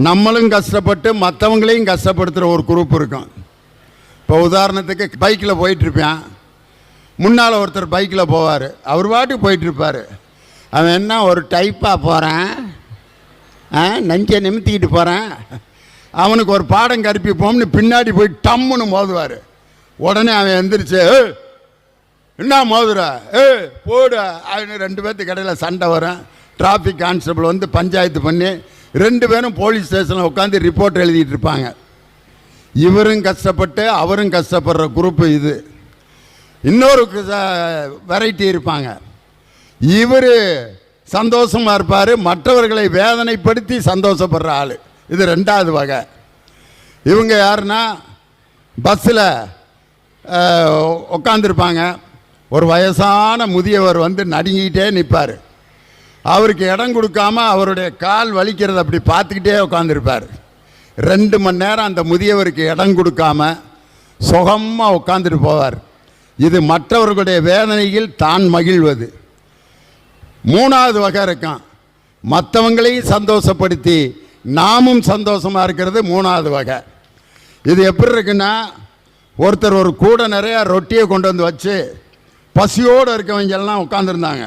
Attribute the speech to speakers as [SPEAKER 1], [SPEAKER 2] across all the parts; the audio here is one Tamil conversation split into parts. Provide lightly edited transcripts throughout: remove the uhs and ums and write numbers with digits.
[SPEAKER 1] நம்மளும் கஷ்டப்பட்டு மற்றவங்களையும் கஷ்டப்படுத்துகிற ஒரு குரூப் இருக்கும். இப்போ உதாரணத்துக்கு பைக்கில் போயிட்டுருப்பேன், முன்னால் ஒருத்தர் பைக்கில் போவார், அவர் பாட்டுக்கு போயிட்டுருப்பார். அவன் என்ன ஒரு டைப்பாக போகிறேன், நஞ்சை நிமித்திக்கிட்டு போகிறேன், அவனுக்கு ஒரு பாடம் கற்பிப்போம்னு பின்னாடி போய் டம்முன்னு மோதுவார். உடனே அவன் எந்திரிச்சு என்ன மோதுற போடு அவனு 2 பேர்த்துக்கு இடையில் சண்டை வரும். டிராஃபிக் கான்ஸ்டபிள் வந்து பஞ்சாயத்து பண்ணி 2 பேரும் போலீஸ் ஸ்டேஷனில் உட்காந்து ரிப்போர்ட் எழுதிட்டு இருப்பாங்க. இவரும் கஷ்டப்பட்டு அவரும் கஷ்டப்படுற குரூப்பு இது. இன்னொரு வெரைட்டி இருப்பாங்க, இவர் சந்தோஷமாக இருப்பார், மற்றவர்களை வேதனைப்படுத்தி சந்தோஷப்படுற ஆள். இது 2வது வகை. இவங்க யாருன்னா பஸ்ஸில் உட்காந்துருப்பாங்க, ஒரு வயசான முதியவர் வந்து நடுங்கிக்கிட்டே நிற்பார். அவருக்கு இடம் கொடுக்காம அவருடைய கால் வலிக்கிறத அப்படி பார்த்துக்கிட்டே உட்காந்துருப்பார். 2 மணி நேரம் அந்த முதியவருக்கு இடம் கொடுக்காம சுகமாக உட்காந்துட்டு போவார். இது மற்றவர்களுடைய வேதனையில் தான் மகிழ்வது. 3வது வகை இருக்கான், மற்றவங்களையும் சந்தோஷப்படுத்தி நாமும் சந்தோஷமாக இருக்கிறது 3வது வகை. இது எப்படி இருக்குன்னா, ஒருத்தர் ஒரு கூடை நிறையா ரொட்டியை கொண்டு வந்து வச்சு பசியோடு இருக்கவங்க எல்லாம் உட்காந்துருந்தாங்க.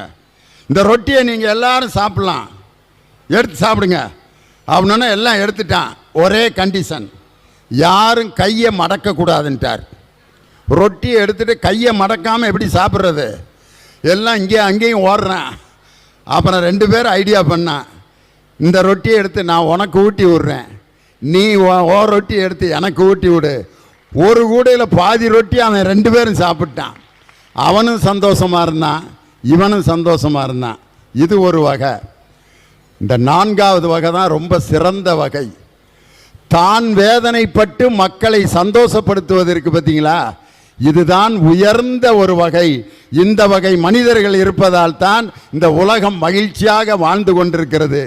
[SPEAKER 1] இந்த ரொட்டியை நீங்கள் எல்லாரும் சாப்பிட்லாம், எடுத்து சாப்பிடுங்க அப்படின்னா எல்லாம் எடுத்துட்டான். ஒரே கண்டிஷன், யாரும் கையை மடக்கக்கூடாதுன்ட்டார். ரொட்டியை எடுத்துகிட்டு கையை மடக்காமல் எப்படி சாப்பிட்றது? எல்லாம் இங்கே அங்கேயும் ஓடுறான். அப்புறம் 2 பேர் ஐடியா பண்ணான், இந்த ரொட்டியை எடுத்து நான் உனக்கு ஊட்டி விட்றேன், நீ ஓ ரொட்டியை எடுத்து எனக்கு ஊட்டி விடு. ஒரு கூடையில் பாதி ரொட்டி அவன் 2 பேரும் சாப்பிட்டான். அவனும் சந்தோஷமாக இருந்தான், இவனும் சந்தோஷமாக இருந்தான். இது ஒரு வகை. இந்த 4வது வகை தான் ரொம்ப சிறந்த வகை. தான் வேதனைப்பட்டு மக்களை சந்தோஷப்படுத்துவதற்கு பார்த்தீங்களா, இதுதான் உயர்ந்த ஒரு வகை. இந்த வகை மனிதர்கள் இருப்பதால் தான் இந்த உலகம் மகிழ்ச்சியாக வாழ்ந்து கொண்டிருக்கிறது.